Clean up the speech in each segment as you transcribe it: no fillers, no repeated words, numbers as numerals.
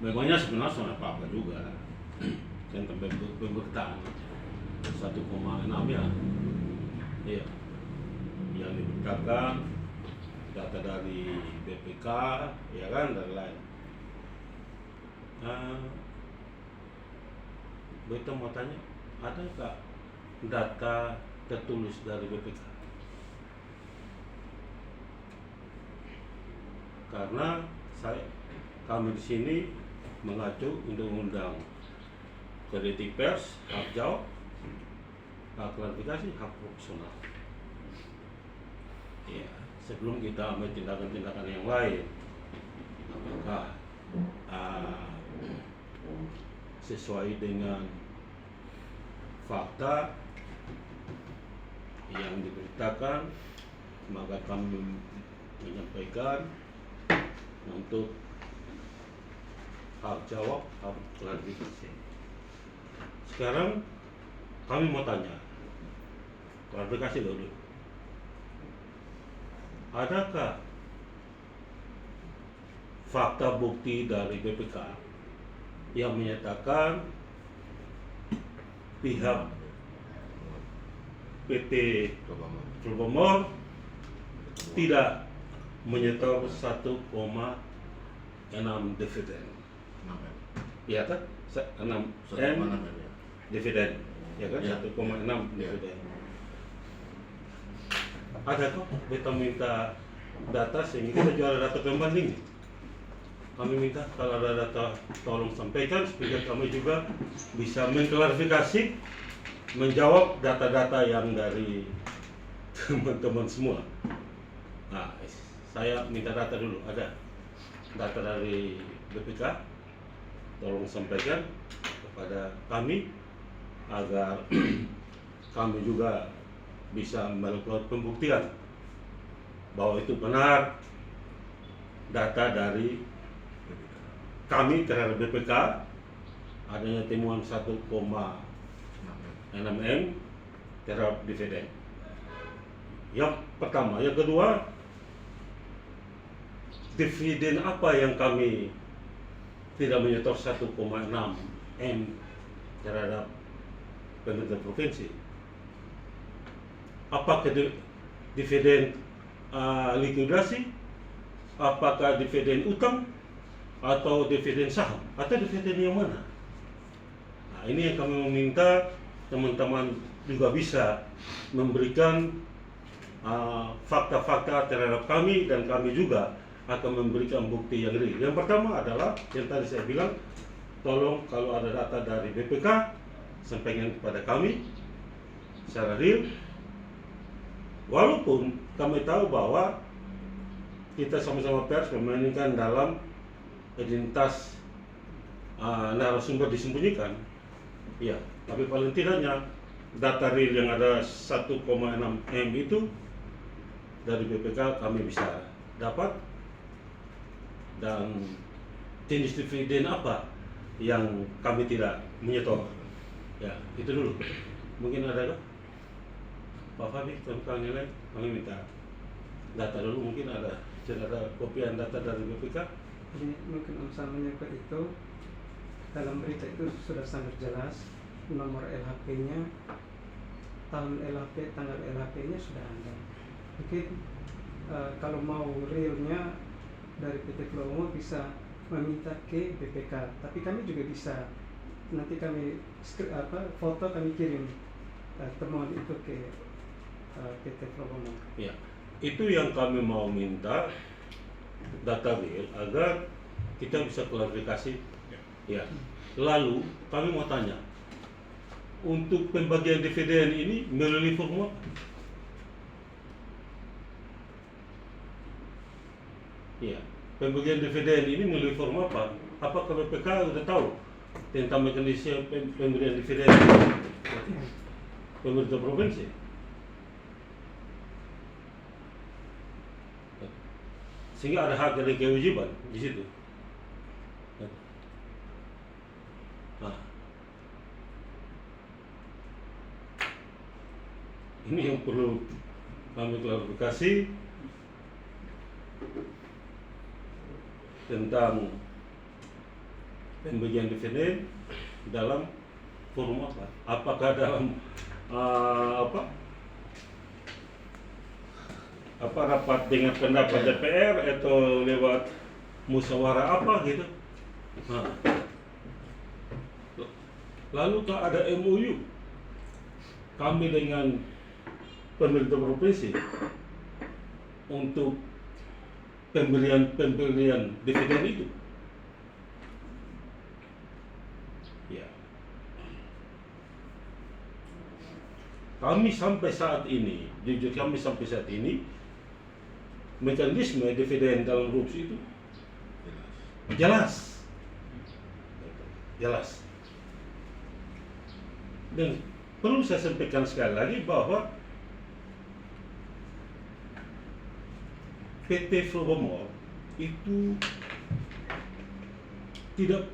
memangnya sebenarnya sama apa juga tentang pemberitaan 1,6 ya, iya, yang diberitakan data dari BPK, ya kan, dan lain. Beta mau tanya, ada nggak data tertulis dari BPK? Karena kami di sini mengacu undang-undang kode etik pers, hak jawab, hak klarifikasi, hak profesional. Ya, sebelum kita ambil tindakan-tindakan yang lain, apakah sesuai dengan fakta yang diberitakan, maka kami menyampaikan untuk hak jawab, hak klarifikasi. Sekarang kami mau tanya, klarifikasi dulu. Adakah fakta bukti dari BPK yang menyatakan pihak PT Propamor tidak menyetor 1,6 dividen? Ya kan? 6 M dividen, ya kan? 1,6 dividen. Adakah kita minta data sehingga kita jual data pembanding? Kami minta kalau ada data tolong sampaikan supaya kami juga bisa mengklarifikasi, menjawab data-data yang dari teman-teman semua. Nah, saya minta data dulu. Ada data dari BPK, tolong sampaikan kepada kami agar kami juga bisa melakukan pembuktian bahwa itu benar data dari kami terhadap BPK adanya temuan 1,6 M terhadap dividen. Yang pertama, yang kedua, dividen apa yang kami tidak menyetor 1,6 M terhadap pemerintah provinsi? Apakah dividen likuidasi, apakah dividen utang, atau dividen saham, atau dividen yang mana? Nah, ini yang kami meminta teman-teman juga bisa memberikan fakta-fakta terhadap kami, dan kami juga akan memberikan bukti yang real. Yang pertama adalah yang tadi saya bilang, tolong kalau ada data dari BPK sampaikan kepada kami secara real. Walaupun kami tahu bahwa kita sama-sama pers memainkan dalam identitas narasumber disembunyikan, ya, tapi paling tidaknya data real yang ada 1,6 M itu dari BPK kami bisa dapat, dan jenis dividen apa yang kami tidak menyetor. Ya, itu dulu. Mungkin ada Pak Fabi tentang nilai, kami minta data dulu. Mungkin ada kopian data dari BPK. Jadi mungkin misalnya ke itu dalam berita itu sudah sangat jelas, nomor LHP-nya, tahun LHP, tanggal LHP-nya sudah ada. Mungkin kalau mau realnya dari PT Promo bisa meminta ke BPK, tapi kami juga bisa, nanti kami foto kami kirim temuan itu ke PT Promo. Ya, itu yang kami mau minta data real agar kita bisa klarifikasi. Ya. Lalu kami mau tanya, untuk pembagian dividen ini melalui form apa? Ya, pembagian dividen ini melalui form apa? Apakah BPK sudah tahu tentang mekanisme pemberian dividen pemerintah provinsi? Sehingga ada hak dan kewajiban di situ. Nah, ini yang perlu kami klarifikasi tentang pembagian dividen dalam forum apa? Apakah dalam rapat dengan pendapat DPR atau lewat musyawarah apa gitu? Nah, lalu kalau ada MOU kami dengan pemerintah provinsi untuk pemberian dividen itu, ya, kami sampai saat ini, jujur kami sampai saat ini, mekanisme dividen dalam RUPS itu jelas. Dan perlu saya sampaikan sekali lagi bahwa PT Flowomor itu tidak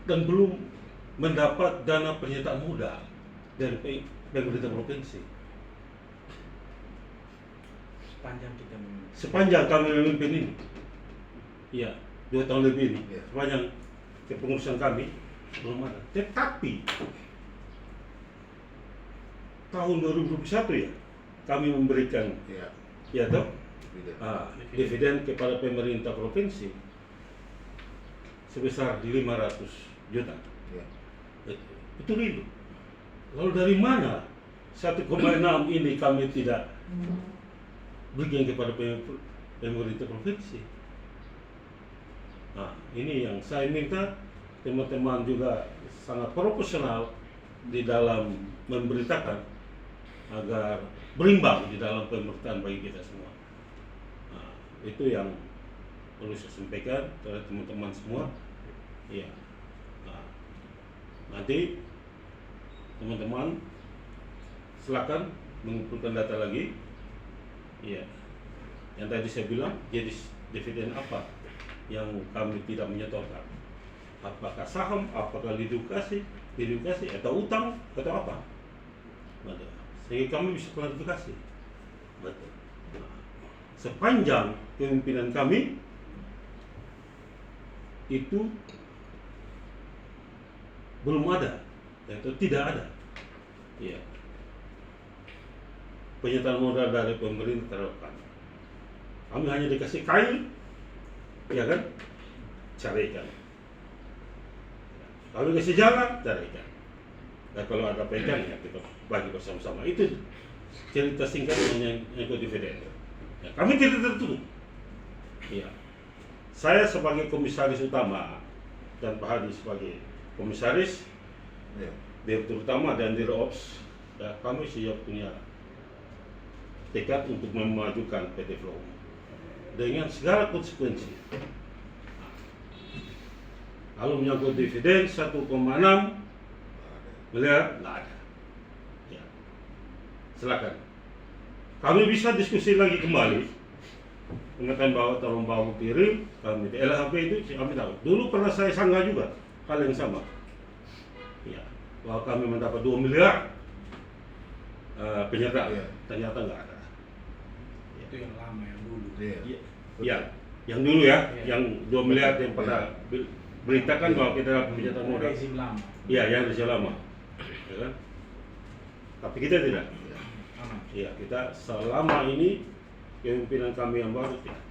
dan belum mendapat dana penyertaan modal dari pemerintah provinsi. Sepanjang kami memimpin ini, ya 2 tahun lebih ini, sepanjang kepengurusan kami belum ada. Tetapi tahun 2021 ya kami memberikan dividen kepada pemerintah provinsi sebesar 500 juta. Itu real. Lalu dari mana 1,6 ini kami tidak berikan kepada pemerintah provinsi? Nah, ini yang saya minta teman-teman juga sangat profesional di dalam memberitakan agar berimbang di dalam pemerintahan bagi kita semua. Nah, itu yang perlu saya sampaikan kepada teman-teman semua. Ya, nah, nanti teman-teman silakan mengumpulkan data lagi. Ya, yang tadi saya bilang jadi dividen apa yang kami tidak menyetorkan? Apakah saham, apakah edukasi atau utang atau apa? Betul. Sehingga kami bisa klarifikasi. Betul. Nah, sepanjang kepemimpinan kami itu belum ada atau tidak ada, ya, penyertaan modal dari pemerintah terhadap kami. Kami hanya dikasih kail, ya kan, carikan. Kalau dikasih jalan, carikan. Dan kalau ada pegang, ya kita bagi bersama-sama. Itu cerita singkat yang dividen. Ya, kami tidak tertutup. Ya. Saya sebagai komisaris utama dan Pak Hadi sebagai komisaris, direktur utama dan Dirops, ya, kami siap punya tekad untuk memajukan PT Flow dengan segala konsekuensi. Kalau menyangkut dividen 1,6 miliar, nggak ada. Ya. Silakan. Kami bisa diskusi lagi kembali. Mengatakan bahwa tolong bawa bukti real, kami di LHP itu kami tahu. Dulu pernah saya sanggah juga hal yang sama. Ya, bahwa kami mendapat 2 miliar penyertaan, ternyata nggak ada. Ya. Itu yang lama, yang dulu. Ya, yang dulu ya, yang 2 miliar yang pernah beritakan bahwa kita dapat penyertaan modal. Rezim lama. Iya, yang rezim lama. Ya kan? Tapi kita tidak. Aman. Ya, kita selama ini kepemimpinan kami yang baru tidak.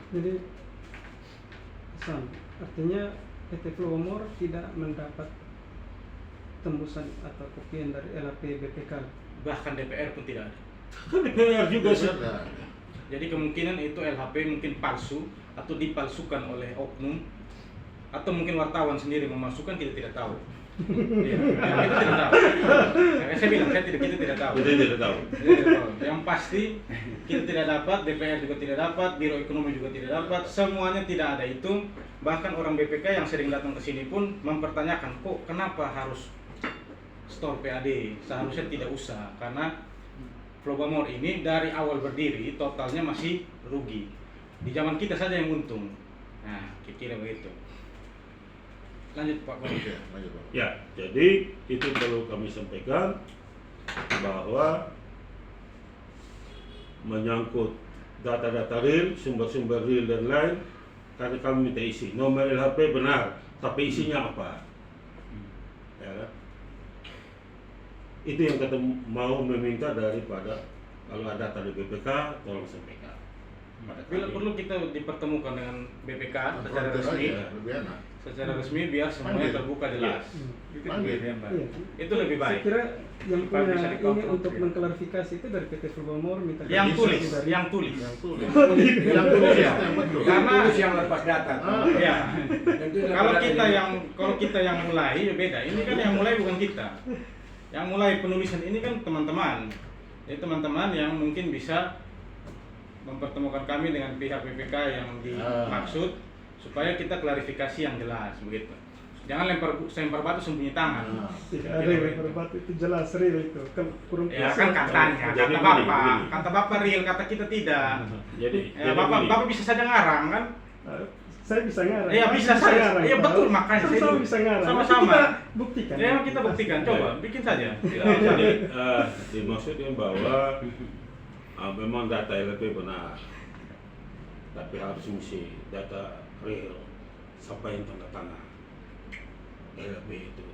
Jadi artinya PT Flowomor tidak mendapat tembusan atau kopian dari LHP BPK. Bahkan DPR pun tidak ada. Kan DPR juga sih. Jadi kemungkinan itu LHP mungkin palsu atau dipalsukan oleh oknum, atau mungkin wartawan sendiri memasukkan, kita tidak tahu. Ya, kita tidak tahu. Saya bilang kita tidak tahu. Kita tidak tahu. Yang pasti kita tidak dapat, DPR juga tidak dapat, Biro Ekonomi juga tidak dapat, semuanya tidak ada itu. Bahkan orang BPK yang sering datang ke sini pun mempertanyakan, kok kenapa harus store PAD? Seharusnya tidak usah, karena Flowomor ini dari awal berdiri totalnya masih rugi. Di zaman kita saja yang untung. Nah, kira-kira begitu. Lanjut Pak Komite. Ya, jadi itu perlu kami sampaikan bahwa menyangkut data-data real, sumber-sumber real dan lain, karena kami minta isi nomor LHP benar, tapi isinya apa? Ya kan? Itu yang kita mau meminta daripada kalau ada data di BPK, tolong sampaikan. Bila perlu kita dipertemukan dengan BPK secara resmi, secara resmi biar semuanya terbuka jelas. Itu Iya. Itu lebih baik. Saya kira yang Supaya punya bisa ini di-cover. untuk mengklarifikasi itu dari PT Flowmore minta Yang tulis, klarifikasi dari yang tulis. Yang tulis Iya. yang betul. Karena yang lepas data. ya, Tentu yang kalau lepas kita data. yang mulai ya beda. Ini kan yang mulai bukan kita. Yang mulai penulisan ini kan teman-teman. Jadi teman-teman yang mungkin bisa mempertemukan kami dengan pihak BPK yang dimaksud supaya kita klarifikasi yang jelas begitu. Jangan lempar batu sembunyi tangan. tidak ada yang berbatu itu jelas real itu kurang Ya puas. kan katanya, Jadi kata begini, bapak, begini. kata bapak real, kata kita tidak. Jadi Ya, bapak bisa saja ngarang kan? Saya bisa ngarang. Iya, bisa saya. ngarang, Iya, Pak. betul, makanya saya Sama-sama juga. bisa ngarang. Sama-sama. Kita buktikan. Ya kita buktikan, coba bikin saja. Ya, jadi dimaksudkan bahwa memang data LHP benar, tapi harus mesti data real, siapa yang tanda tangan LHP itu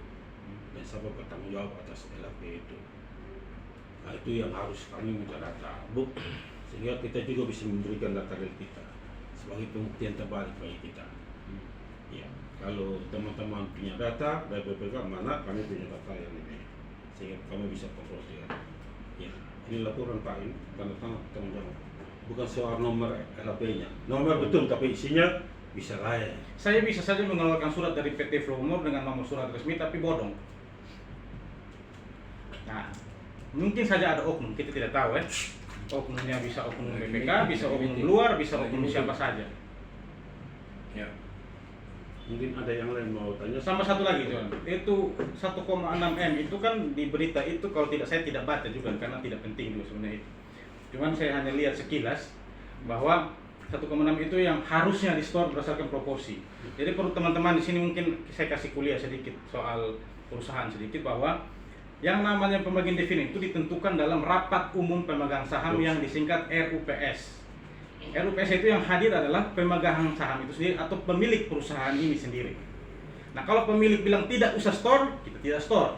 dan siapa bertanggung jawab atas LHP itu. Nah, itu yang harus kami minta data sehingga kita juga bisa memberikan data real kita sebagai pembuktian terbalik bagi kita. Ya, kalau teman-teman punya data dari BPK mana, kami punya data yang ini sehingga kami bisa kontrol dengan. Ya, ini laporan Pak, ini tanda tangan tanggung jawab. Bukan soal nomor LHP-nya. Nomor betul tapi isinya bisa lain. Saya bisa saja mengeluarkan surat dari PT Flowmore dengan nomor surat resmi tapi bodong. Nah, mungkin saja ada oknum, kita tidak tahu ya. Oknumnya bisa oknum BPK, bisa oknum luar, bisa oknum siapa saja. Ya. Mungkin ada yang lain mau tanya. Sama satu lagi John, itu 1,6 M itu kan di berita itu kalau tidak saya tidak baca juga karena tidak penting juga sebenarnya itu. Cuman saya hanya lihat sekilas bahwa 1,6 itu yang harusnya di store berdasarkan proporsi. Jadi perlu teman-teman di sini mungkin saya kasih kuliah sedikit soal perusahaan sedikit bahwa yang namanya pembagian dividen itu ditentukan dalam rapat umum pemegang saham yang disingkat RUPS. RUPS itu yang hadir adalah pemegang saham itu sendiri atau pemilik perusahaan ini sendiri. Nah, kalau pemilik bilang tidak usah store, kita tidak store.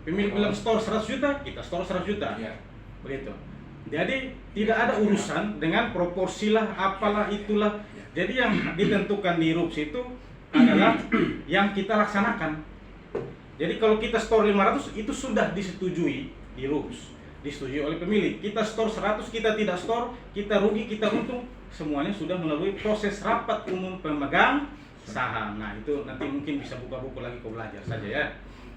Pemilik bilang store 100 juta, kita store 100 juta. Ya. Begitu. Jadi tidak ada urusan dengan proporsi lah, apalah itulah. Jadi yang ditentukan di RUPS itu adalah yang kita laksanakan. Jadi kalau kita store 500 itu sudah disetujui di RUPS, disetujui oleh pemilik. Kita store 100, kita tidak store, kita rugi, kita untung, semuanya sudah melalui proses rapat umum pemegang saham. Nah, itu nanti mungkin bisa buka buku lagi kau belajar saja ya.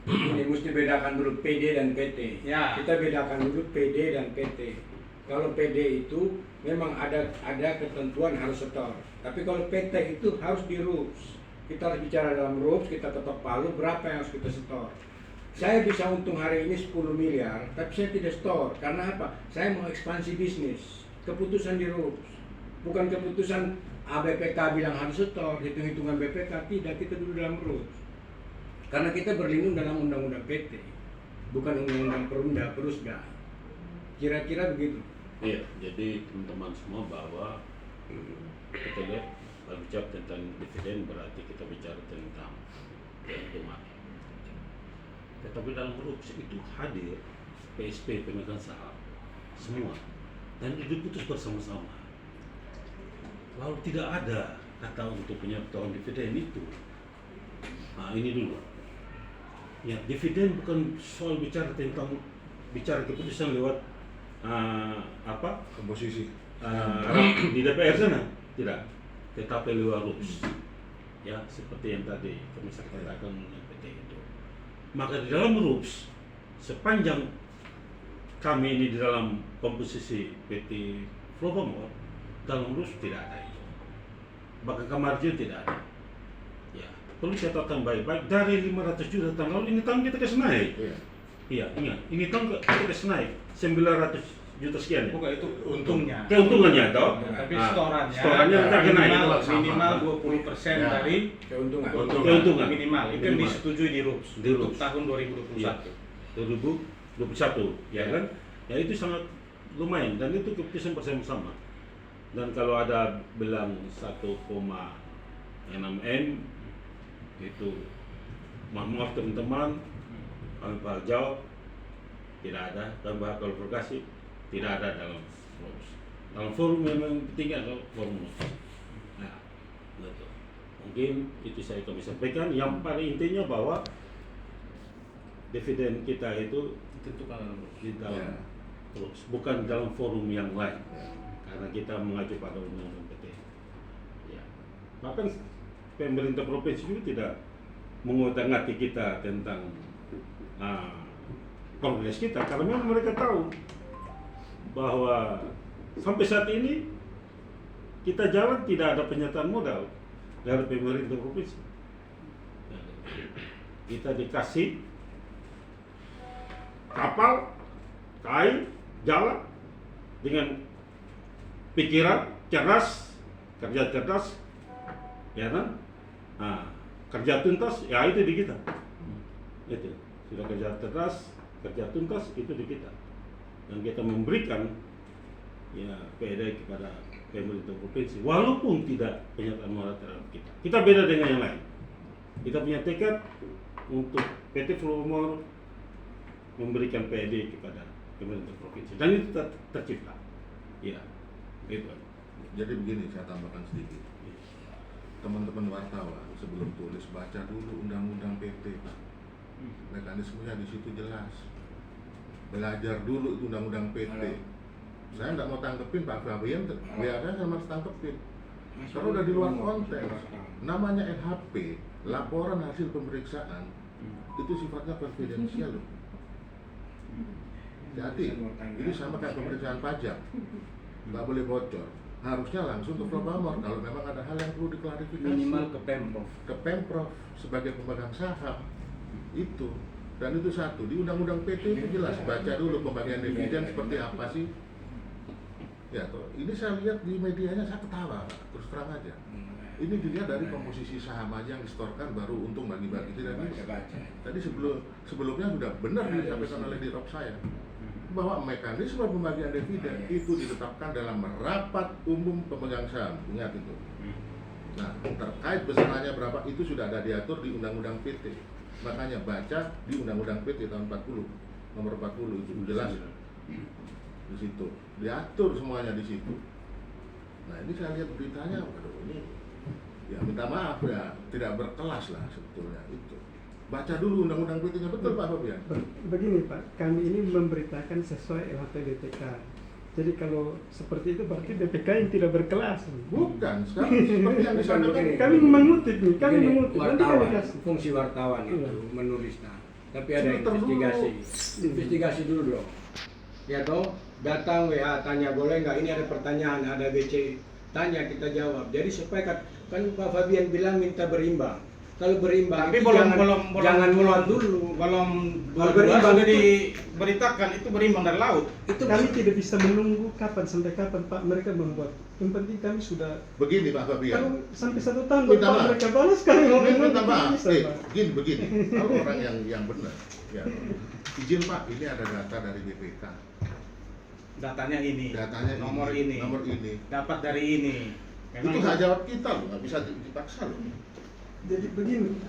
Ini mesti bedakan dulu PD dan PT. Ya. Kita bedakan dulu PD dan PT. Kalau PD itu memang ada ketentuan harus setor. Tapi kalau PT itu harus di RUPS. Kita harus bicara dalam RUPS, kita ketok palu berapa yang harus kita setor. Saya bisa untung hari ini 10 miliar, tapi saya tidak store. Karena apa? Saya mau ekspansi bisnis. Keputusan di RUPS. Bukan keputusan BPK bilang harus setor, hitung-hitungan BPK. Tidak, kita dulu dalam RUPS. Karena kita berlindung dalam undang-undang PT. Bukan undang-undang perusda. Kira-kira begitu. Iya, jadi teman-teman semua bahwa kita lihat kalau bicara tentang dividen berarti kita bicara tentang keuntungan. Tetapi dalam RUPS itu hadir PSP pemegang saham semua dan itu diputus bersama-sama. Lalu tidak ada kata untuk penyertaan dividen itu. Nah ini dulu. Ya dividen bukan soal bicara keputusan lewat komposisi di DPR sana tidak, tetapi lewat RUPS ya seperti yang tadi kami sampaikan PT itu. Maka di dalam RUPS sepanjang kami ini di dalam komposisi PT Flowmore dalam RUPS tidak ada itu, bahkan kemargin tidak ada. Ya perlu catatan baik-baik dari 500 juta tahun lalu ini tahun kita kasih naik. Iya, ingat, ini tahun kita kasih naik 900 juta sekian ya? Bukan itu untungnya. Keuntungannya toh? Tapi Nah, setorannya setorannya nggak kena ya? minimal 20% Ya. dari Keuntungan. Keuntungan. minimal. Itu yang Minimal. disetujui di RUPS Di untuk RUPS. tahun 2021. Iya. 2021 ya kan? Ya itu sangat lumayan dan itu keputusan bersama-sama. Dan kalau ada bilang 1,6 6M itu maaf teman-teman, kami Pak jawab tidak ada, dan bahkan klarifikasi tidak ada dalam forum. Dalam forum memang penting adalah forum. Nah, gitu. Mungkin itu saya kami sampaikan. Yang paling intinya bahwa dividen kita itu Ditentukan dalam di dalam terus, bukan dalam forum yang lain, karena kita mengacu pada undang-undang PT. Ya. Bahkan pemerintah provinsi juga tidak mengutak-ngatik kita tentang progres kita, karena memang mereka tahu bahwa sampai saat ini kita jalan tidak ada penyataan modal dari pemerintah provinsi. Kita dikasih kapal, kain, jalan dengan pikiran cerdas, kerja cerdas, ya kan? Nah, kerja tuntas, ya itu di kita. Itu sudah kerja cerdas, kerja tuntas itu di kita. Dan kita memberikan ya PED kepada pemerintah provinsi, walaupun tidak penyataan modal terhadap kita. Kita beda dengan yang lain. Kita punya tekad untuk PT Flowmore memberikan PED kepada pemerintah provinsi, dan itu tercipta. Ya, itu. Jadi begini, saya tambahkan sedikit. Teman-teman wartawan sebelum tulis baca dulu undang-undang PT, Pak. Mekanismenya di situ jelas. Belajar dulu itu undang-undang PT. Saya nggak mau tangkepin Pak Fabian, biasanya saya harus tangkepin. Kalau udah di luar konteks, namanya LHP, laporan hasil pemeriksaan, itu sifatnya konfidensial loh. Jadi ini sama kayak pemeriksaan pajak, nggak boleh bocor. Harusnya langsung ke Flowmore kalau memang ada hal yang perlu diklarifikasi. Minimal ke Pemprov. Ke Pemprov sebagai pemegang saham itu. Dan itu satu, di undang-undang PT itu jelas, baca dulu pembagian dividen seperti apa sih. Ya toh, ini saya lihat di medianya saya ketawa, terus terang aja. Ini dilihat dari komposisi saham aja yang distorkan, baru untung bagi-bagi, tidak bisa. Tadi sebelumnya sudah benar disampaikan oleh dirop saya bahwa mekanisme pembagian dividen itu ditetapkan dalam rapat umum pemegang saham, ingat itu. Nah, terkait besarannya berapa itu sudah ada diatur di Undang-Undang PT. Makanya baca di Undang-Undang PT tahun 40, nomor 40 itu jelas di situ, diatur semuanya di situ. Nah, ini saya lihat beritanya, waduh ini ya minta maaf ya, tidak berkelas lah sebetulnya itu. Baca dulu undang-undang PT-nya, betul Pak Fabian? Begini Pak, kami ini memberitakan sesuai LHP BPK. Jadi kalau seperti itu berarti BPK yang tidak berkelas. Bukan, sekarang seperti yang disampaikan. Kami mengutip nih, kami Begini, mengutip. Nanti kami wartawan, kasih. fungsi wartawan itu Iya. menulis. Nah, tapi ada Filter dulu. investigasi. Investigasi dulu dong. Ya toh, datang WA tanya boleh nggak, ini ada pertanyaan, ada BC, tanya kita jawab. Jadi supaya kan Pak Fabian bilang minta berimbang. Kalau berimbang Tapi itu jangan mulan dulu. Belum Kalau berimbang berimbang sudah itu- diberitakan itu berimbang dari laut. Itu Kami tidak bisa menunggu sampai kapan Pak mereka membuat. Yang penting kami sudah Begini Pak Fabian. kalau sampai 1 tahun Minta Pak maaf. mereka balas kami mau Minta maaf, bisa, Pak. begini. Kalau orang yang benar, ya. Izin Pak, ini ada data dari BPK. Datanya ini, Datanya nomor ini, nomor ini. dapat dari ini. Itu hak jawab kita loh, nggak bisa dipaksa loh. Jadi begini,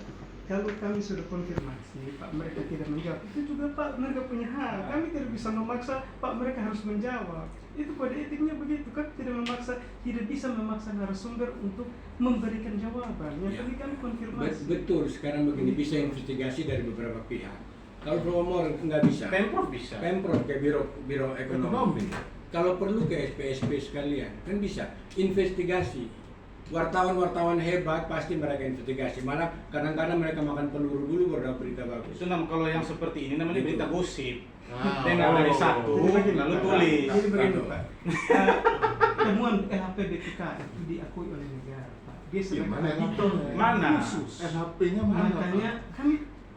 kalau kami sudah konfirmasi, Pak mereka tidak menjawab, itu juga Pak mereka punya hak. Kami tidak bisa memaksa Pak mereka harus menjawab. Itu kode etiknya begitu kan, tidak bisa memaksa narasumber untuk memberikan jawaban. Yang Ya. penting kami konfirmasi. betul. Sekarang begini, bisa investigasi dari beberapa pihak. Kalau Flowmore nggak bisa. Pemprov bisa. Pemprov kayak biro ekonomi. Kalau perlu ke SPSP sekalian, kan bisa investigasi. Wartawan-wartawan hebat pasti mereka investigasi. Malah kadang-kadang mereka makan peluru dulu baru dapat berita bagus. Itu kalau yang seperti ini namanya berita gosip. Ah, Dengar dari oh. satu, Jadi begini, lalu Pak. tulis. Jadi begini Pak. Pak, temuan LHP BPK itu diakui oleh negara Pak. Dia sebagai mana yang auditor Mana? khusus. LHP-nya mana? Makanya kami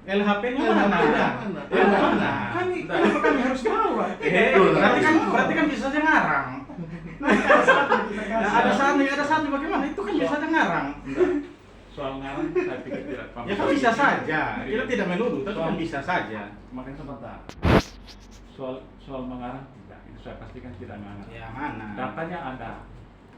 LHP-nya LHP-nya mana? mana? Mana? kenapa kami harus bawa? Berarti kan bisa saja ngarang. Nah, ada satu bagaimana? Itu kan bisa saja ngarang. Soal ngarang saya pikir tidak paham. Ya kan bisa saja. Kita tidak menuduh, tapi kan bisa saja. Makanya sebentar. Soal mengarang tidak, itu saya pastikan tidak mengarang. Ya mana? Datanya ada.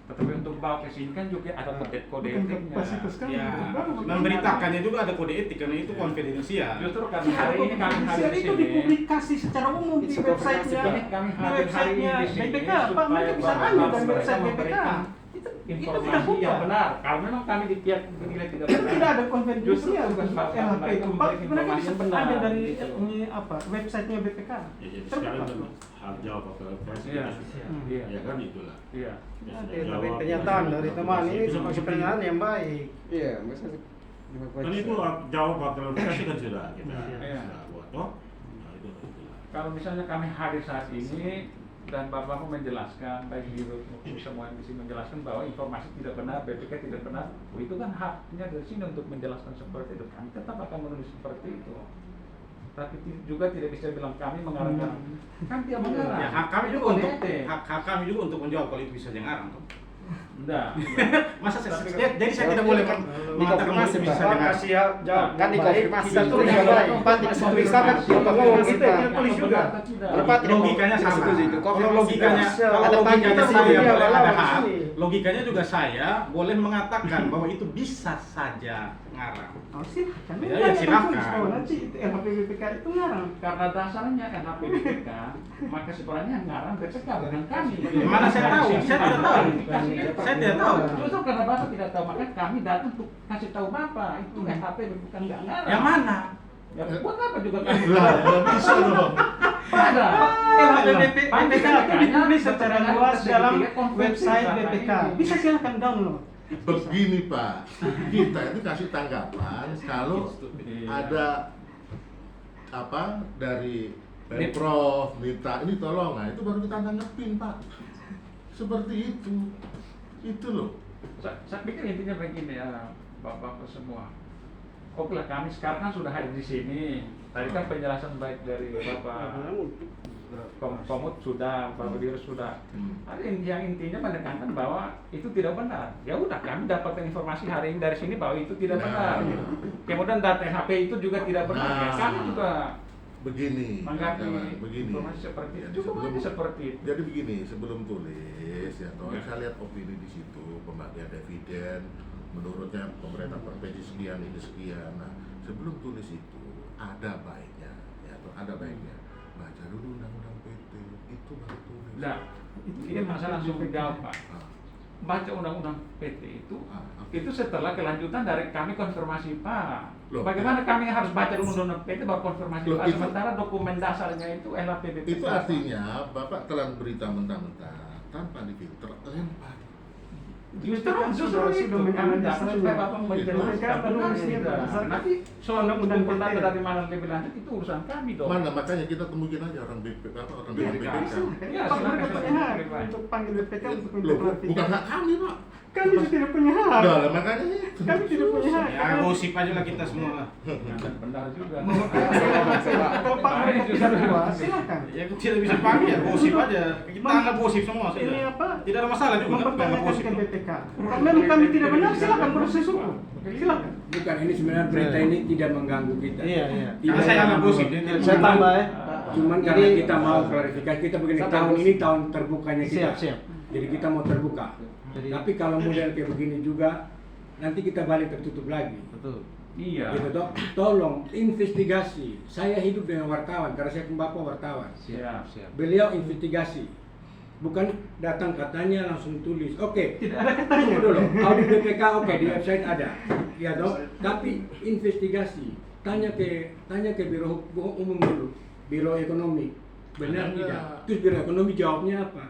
Tetapi untuk bawa ke sini kan juga ada kode Bukan etiknya. pas itu sekarang. Ya, baru memberitakannya juga ada kode etik karena itu konfidensial. Justru karena hari ini kami hadir di itu sini. dipublikasi secara umum di Itu websitenya, ini kami di hadir hari ini websitenya di sini BPK. Pak, mereka bisa supaya tanya Bapak dari mereka website BPK. memberikan Itu tidak informasi yang buka. benar. Kalau memang kami di pihak dinilai tidak Itu benar, tidak ada justru konfidensial tugas untuk Bapak LHP mereka itu. Pak, memberikan mereka informasi bisa yang benar. ada dari gitu. ini apa websitenya BPK. Ya, jadi sekarang Terbuka. kan hal jawab apa referensi Iya, kita sudah. iya, Ya kan itulah. iya. Ya, Ada sudah tapi jawab, pernyataan masih- dari teman ini masih- sebagai pernyataan yang baik. Iya, masa Kan itu jawab hak klarifikasi kan sudah kita Iya. sudah buat toh. Nah, itulah. Kalau misalnya kami hadir saat ini dan Bapak mau menjelaskan, baik Biro maupun semua yang di sini menjelaskan bahwa informasi tidak benar, BPK tidak benar, itu kan haknya dari sini untuk menjelaskan seperti itu. Kami tetap akan menulis seperti itu. Tapi juga tidak bisa bilang kami mengarang-arang. Kan dia mengarang. Ya, hak kami juga Itu untuk kode. hak kami juga untuk menjawab kalau itu bisa ngarang toh. Enggak. Masa jadi saya tidak boleh mengatakan bahwa itu bisa Bapak dengar. kasih jawab Kan dikonfirmasi. kita tulis yang baik. Bapak tidak memeriksa kan Bapak ngomong gitu ya, kita tulis juga. Bapak tidak Logikanya sama. setuju itu. Kalau logikanya, kalau Ada logikanya panggilan saya sini, boleh ada ada lawan hak, sini. logikanya juga saya boleh mengatakan bahwa itu bisa saja ngarang. Oh, silakan. Ya, ya, silakan. Oh, nanti LHP BPK itu ngarang. Karena dasarnya NHP BPK, maka sebenarnya yang ngarang BPK bukan kami. Mana saya tahu? Saya tidak tahu. Saya tidak tahu. Justru karena Bapak tidak tahu, maka kami datang untuk kasih tahu Bapak itu NHP bukan nggak ngarang. Yang mana? Ya buat apa juga kami? Lah, nggak bisa dong. Pada LHP BPK itu ditulis secara luas dalam website BPK. Bisa silakan download. Begini Pak, kita itu kasih tanggapan kalau ada apa dari Pemprov minta ini tolong, nah itu baru kita tanggapin Pak. Seperti itu loh. Saya pikir intinya begini ya, Bapak semua. Oke lah, kami sekarang kan sudah hadir di sini. Tadi kan penjelasan baik dari Bapak Komut sudah, Bapak Biro sudah. Ada yang intinya menekankan bahwa itu tidak benar. Ya udah, kami dapatkan informasi hari ini dari sini bahwa itu tidak benar. Kemudian data HP itu juga tidak benar. Ya, kami juga Begini, mengganti begini. informasi seperti itu. Jadi Cukup sebelum- aja seperti itu. Jadi begini, sebelum tulis ya toh Ya. saya lihat opini di situ, pembagian dividen, menurutnya pemerintah provinsi sekian ini sekian. Nah, sebelum tulis itu ada baiknya, ya toh ada baiknya. Baca dulu undang-undang PT, itu baru tulis. Nah, ini masalah langsung dijawab Pak. Ah, Baca undang-undang PT itu apa? itu setelah kelanjutan dari kami konfirmasi Pak. Loh, Bagaimana kami harus baca dulu undang-undang PT baru konfirmasi Loh, Pak? itu- Sementara dokumen dasarnya itu LHPBP. Itu artinya Bapak telan berita mentah-mentah tanpa difilter, lempar. justru sudah itu kami datang supaya Bapak menjelaskan Mereka benar menulis tidak. berdasarkan Nanti soal undang-undang undang PT. dari mana lebih lanjut itu urusan kami dong. Mana makanya kita temuin aja orang BPK, orang Iya, BPK. Ya, Pak, silakan, mereka punya silakan. hak untuk panggil BPK untuk minta Loh, klarifikasi. bukan hak kami Pak. Kami juga tidak punya hak. Nah, makanya itu. Kami tidak punya hak. Ya gosip aja lah kita semua lah. Benar juga. Kalau Pak mereka tidak puas, silakan. Ya tidak bisa panggil ya gosip aja. Kita anggap gosip semua saja. Ini apa? Tidak ada masalah juga kan anggap Mempertanyakan gosip. ke BPK. Kalau memang kami tidak benar, silakan proses hukum. Silakan. Bukan, ini sebenarnya berita ini tidak mengganggu kita. Iya, iya. Karena saya anggap gosip. dia tidak Saya tambah ya. Cuman Jadi- karena kita mau klarifikasi, kita begini, Saya tahun bagus. ini tahun terbukanya kita. Siap, siap. Jadi kita mau terbuka. Jadi- Tapi kalau model kayak begini juga, nanti kita balik tertutup lagi. Betul. Iya. Gitu toh. Tolong investigasi. Saya hidup dengan wartawan karena saya bapak wartawan. Siap. Siap. Beliau investigasi. Bukan datang katanya langsung tulis. Oke. Tidak ada katanya. Tunggu dulu. Audit BPK oke di website ada. Ya toh. Tapi investigasi. Tanya ke Biro Hukum Umum dulu. Biro Ekonomi. Benar Ada. tidak? Terus Biro Ekonomi jawabnya apa?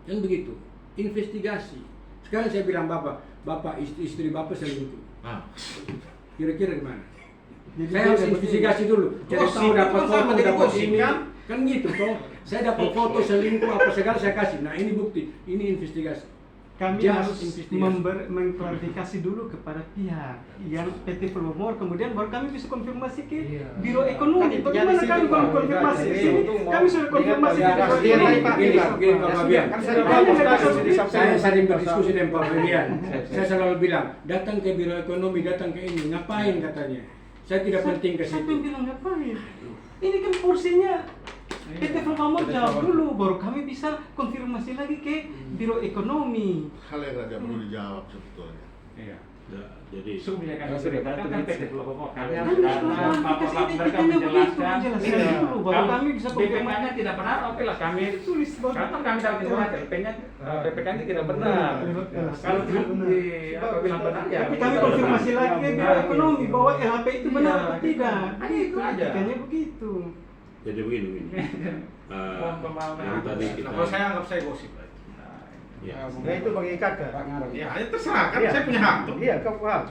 Kan begitu. Investigasi. Sekarang saya bilang Bapak istri Bapak selingkuh. Ah, Kira-kira gimana? Jadi Saya harus tidak investigasi dulu. Cari Gosip, tahu dapat itu sama foto, jadi dapat gosip, ini. kan? Kan gitu toh. Saya dapat foto selingkuh apa segala saya kasih. Nah, ini bukti. Ini investigasi. Kami Just harus investigasi. mengklarifikasi dulu kepada pihak yang PT Pelumor, kemudian baru kami bisa konfirmasi ke Iya. Biro Ekonomi. Kan Bagaimana jadi kami situ, kalau Pak. konfirmasi Jadi di sini? itu mau- Kami sudah konfirmasi Ingat, ke Pak, Biro ya, Ekonomi. Pak, Gini, Pak Ya, Fabian. kan saya tahu Saya berdiskusi dengan Pak Fabian. Saya selalu bilang, datang ke Biro Ekonomi, datang ke ini. Ngapain katanya? Saya tidak penting ke Siapa yang situ. bilang ngapain? Ini kan porsinya PT Flowmore jawab dulu, baru kami bisa konfirmasi lagi ke Biro Ekonomi. Hal yang nggak perlu dijawab sebetulnya. Iya. Ya, jadi Sumbernya kan Ya, sudah, ceritakan kan PT Flowmore karena Kan mereka ditanya begitu, menjelaskan menjelaskan dulu, baru kami bisa BPK-nya tidak benar, oke lah kami Tulis baru. karena kami dapat informasi BPK-nya tidak benar. Kalau bilang benar ya. Tapi kami konfirmasi lagi ke Biro Ekonomi bahwa LHP itu benar atau tidak. Hanya itu aja. Etikanya begitu. jadi begini. Yang tadi kita Kalau saya anggap saya gosip. ya, Nah itu bagi kakak. Ya, itu terserah kan, Iya. saya punya hak tuh. Iya, kau paham.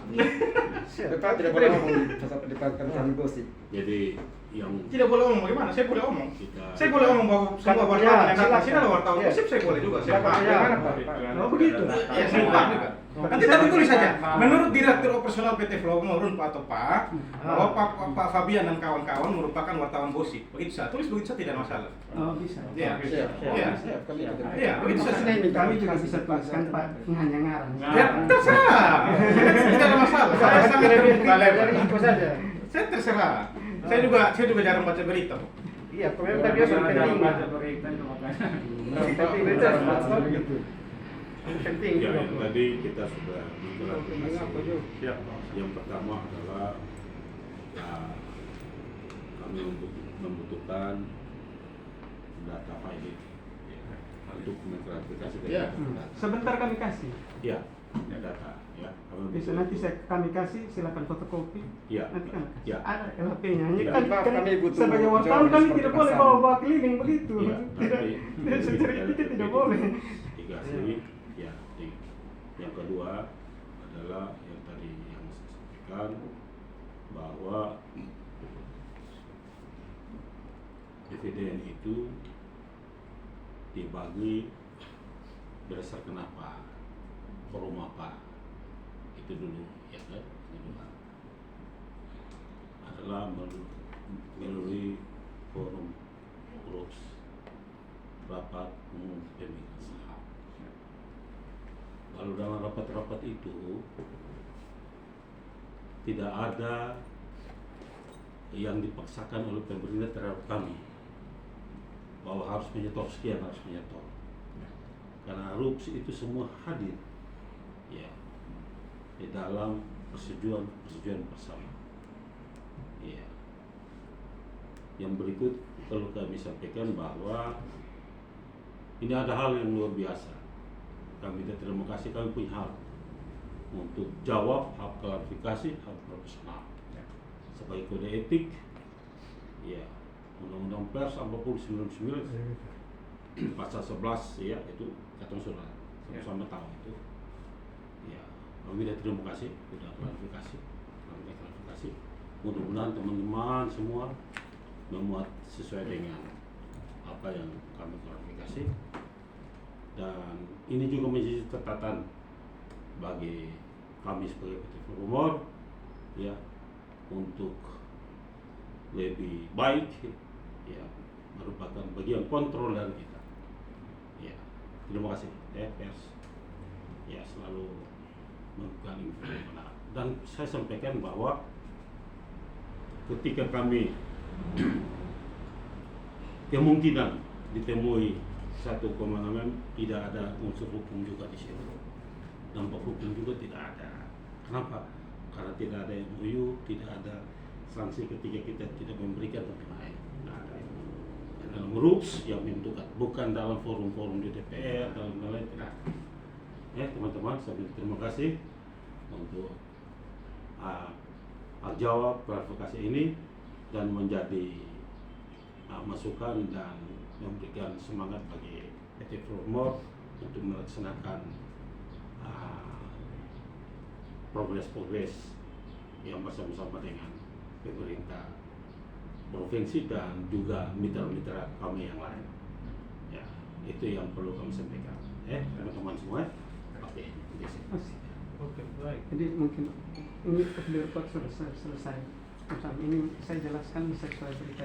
Bapak tidak boleh ngomong dipakaikan kami gosip. jadi yang Tidak boleh omong bagaimana? Saya boleh omong. kita Saya boleh omong bahwa semua Kan, wartawan ya, yang datang sini silakan. adalah wartawan Iya. gosip, saya boleh juga. Saya Silakan, paham. ya. Bagaimana, Pak? Oh, begitu. Ya, saya paham juga. Nanti tapi tulis saja. Menurut Direktur Operasional PT Flowmore atau Pak, bahwa Pak Fabian dan kawan-kawan merupakan wartawan gosip. Begitu saja. Tulis begitu saja tidak masalah. Oh, bisa. Iya. Siap, Iya. siap. Kami Iya, begitu saja. Kami juga bisa tuliskan Pak hanya ngarang. Ya, terserah. Tidak ada masalah. Saya sangat terbuka lebar. Dari info saja. Saya terserah. Saya juga jarang baca berita. Iya, pemain tadi biasa penting. baca berita itu makanya. Penting berita begitu. Penting. ya, yang tadi kita sudah klarifikasi. Yang pertama adalah ya, kami membutuhkan data file untuk mengklarifikasi Ya. Sebentar kami kasih. ya data ya kami Bisa nanti kami kasih, silakan fotokopi. ya Nanti kami kasih. ya Ada LHP-nya. Hanya Ya. kan, Kami butuh sebagai wartawan jawaban kami seperti tidak Pak boleh Sam. bawa-bawa keliling begitu. Iya, Tidak, nanti tidak secara kita tidak boleh. investigasi ya. Yang kedua adalah yang tadi yang saya sampaikan bahwa dividen itu dibagi berdasarkan apa, forum apa, itu dulu ya kan. Kedua adalah melalui forum groups rapat umum pemegang saham. Lalu dalam rapat-rapat itu tidak ada yang dipaksakan oleh pemerintah terhadap kami bahwa harus menyetor sekian, harus menyetor. Karena RUPS itu semua hadir ya di dalam persetujuan bersama. Ya. Yang berikut perlu kami sampaikan bahwa ini ada hal yang luar biasa. Kami terima kasih, kami punya hak untuk jawab, hak klarifikasi, hak profesional. Sebagai kode etik, ya Undang-Undang Pers 99 pasal 11 ya itu kata sudah sama tahu itu. Ya, kami terima kasih sudah klarifikasi. Mudah-mudahan teman-teman semua memuat sesuai dengan apa yang kami klarifikasi. Dan ini juga menjadi catatan bagi kami sebagai PT Flowmore ya untuk lebih baik ya, merupakan bagian kontrol dari kita ya. Terima kasih ya pers ya, selalu membuka info yang benar. Dan saya sampaikan bahwa ketika kami kemungkinan ditemui 1,6 mm, tidak ada unsur hukum juga di situ. Dampak hukum juga tidak ada. Kenapa? Karena tidak ada MOU, tidak ada sanksi ketika kita tidak memberikan dan lain. Nah, dalam RUPS yang menentukan, bukan dalam forum-forum di DPR dalam lain tidak. Ya teman-teman, saya terima kasih untuk jawab klarifikasi ini dan menjadi masukan dan memberikan semangat bagi PT Flowmore untuk melaksanakan progres yang bersama-sama dengan pemerintah provinsi dan juga mitra-mitra kami yang lain. Ya, itu yang perlu kami sampaikan. Teman-teman semua. Oke, Oke, baik. Jadi mungkin ini report sudah selesai. Ini saya jelaskan sesuai berita.